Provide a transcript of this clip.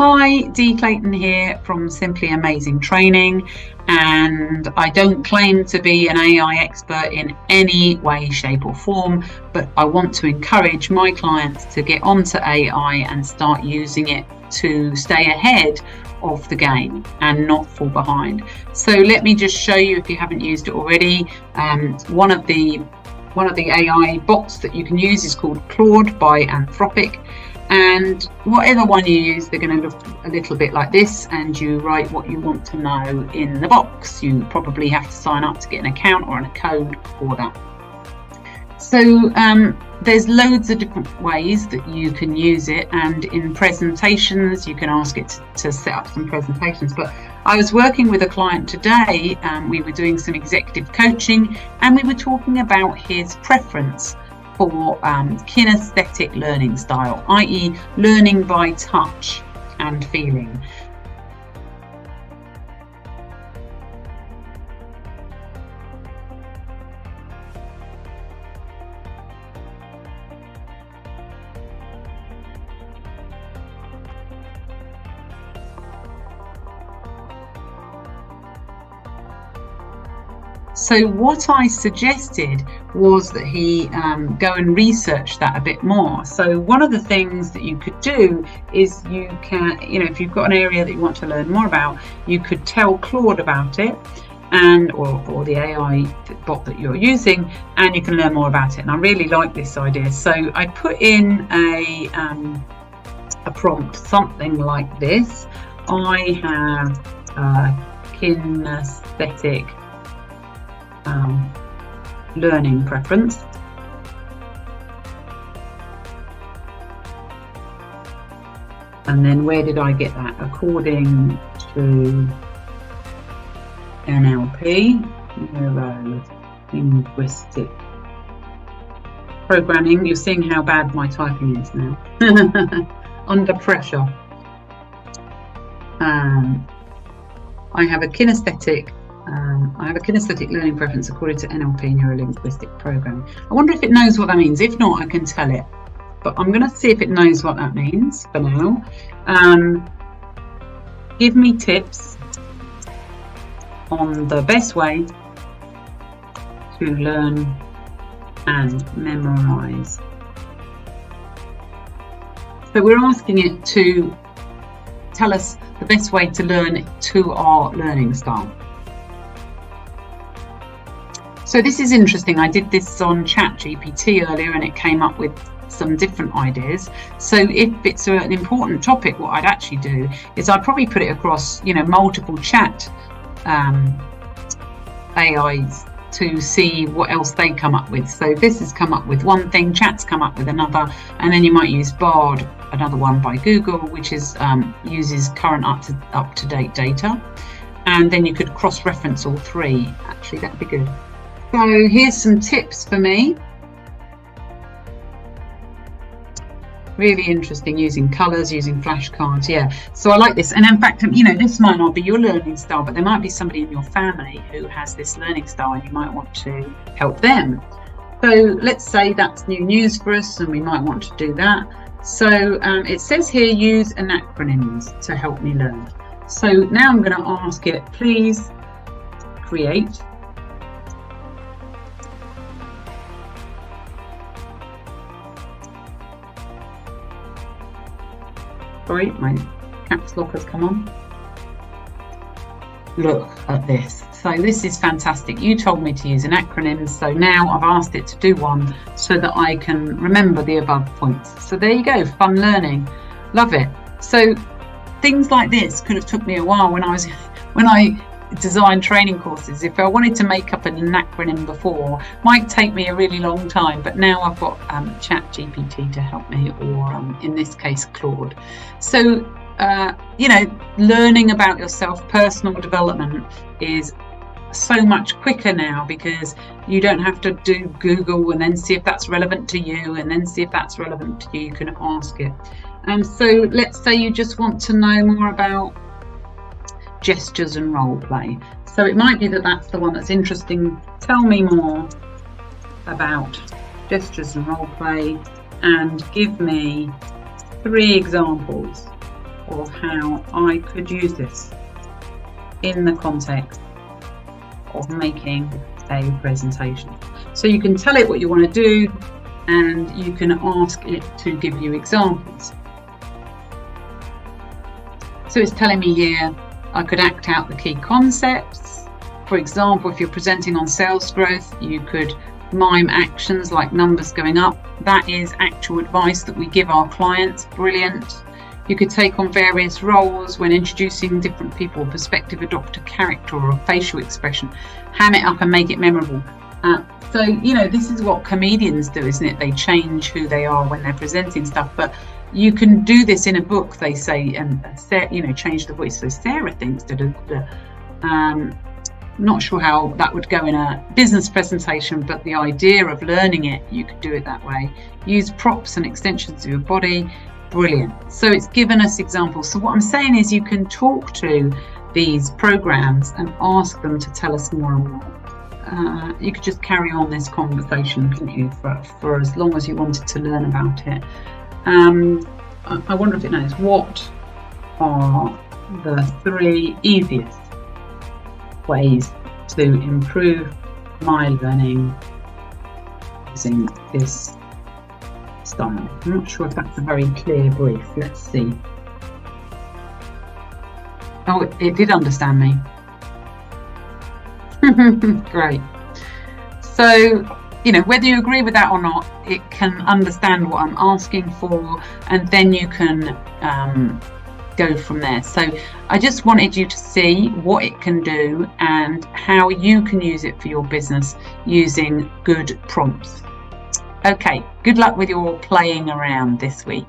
Hi, Dee Clayton here from Simply Amazing Training, and I don't claim to be an AI expert in any way, shape or form, but I want to encourage my clients to get onto AI and start using it to stay ahead of the game and not fall behind. So let me just show you, if you haven't used it already, one of the AI bots that you can use is called Claude by Anthropic. And whatever one you use, they're going to look a little bit like this, and you write what you want to know in the box. You probably have to sign up to get an account or a code for that. So there's loads of different ways that you can use it, and in presentations you can ask it to set up some presentations. But I was working with a client today, we were doing some executive coaching, and we were talking about his preference for kinesthetic learning style, i.e. learning by touch and feeling. So what I suggested was that he go and research that a bit more. So one of the things that you could do is you can, if you've got an area that you want to learn more about, you could tell Claude about it, and or the AI bot that you're using, and you can learn more about it. And I really like this idea. So I put in a prompt, something like this. I have a kinesthetic learning preference, and then where did I get that? According to NLP, neuro-linguistic programming. You're seeing how bad my typing is now. Under pressure. I have a kinesthetic learning preference according to NLP, neuro-linguistic programming. I wonder if it knows what that means. If not, I can tell it. But I'm going to see if it knows what that means for now. Give me tips on the best way to learn and memorize. So we're asking it to tell us the best way to learn to our learning style. So this is interesting. I did this on ChatGPT earlier and it came up with some different ideas. So if it's an important topic, what I'd actually do is I'd probably put it across, multiple chat AIs to see what else they come up with. So this has come up with one thing, Chat's come up with another, and then you might use Bard, another one by Google, which is uses current up-to-date data. And then you could cross-reference all three. Actually, that'd be good. So here's some tips for me. Really interesting, using colours, using flashcards, yeah. So I like this. And in fact, this might not be your learning style, but there might be somebody in your family who has this learning style and you might want to help them. So let's say that's new news for us and we might want to do that. So it says here, use anacronyms to help me learn. So now I'm going to ask it, please create Sorry, my caps lock has come on. Look at this. So this is fantastic. You told me to use an acronym, so now I've asked it to do one so that I can remember the above points. So there you go, fun learning. Love it. So things like this could have took me a while when I designed training courses. If I wanted to make up an acronym before, might take me a really long time, but now I've got ChatGPT to help me, or in this case Claude. So learning about yourself, personal development is so much quicker now because you don't have to do Google and then see if that's relevant to you and then see if that's relevant to you. You can ask it. And so let's say you just want to know more about gestures and role play. So it might be that that's the one that's interesting. Tell me more about gestures and role play and give me 3 examples of how I could use this in the context of making a presentation. So you can tell it what you want to do, and you can ask it to give you examples. So it's telling me here I could act out the key concepts. For example, if you're presenting on sales growth, you could mime actions like numbers going up. That is actual advice that we give our clients. Brilliant. You could take on various roles when introducing different people, perspective, adopt a character or a facial expression, ham it up and make it memorable. So, you know, this is what comedians do, isn't it? They change who they are when they're presenting stuff. But you can do this in a book, they say, and, you know, change the voice. So Sarah thinks not sure how that would go in a business presentation, but the idea of learning it, you could do it that way. Use props and extensions of your body. Brilliant. So it's given us examples. So what I'm saying is you can talk to these programs and ask them to tell us more and more. You could just carry on this conversation, couldn't you, for as long as you wanted to learn about it. I wonder if it knows what are the 3 easiest ways to improve my learning using this style. I'm not sure if that's a very clear brief. Let's see. Oh, it did understand me. Great. So, you know, whether you agree with that or not, it can understand what I'm asking for, and then you can go from there. So I just wanted you to see what it can do and how you can use it for your business using good prompts. Okay, good luck with your playing around this week.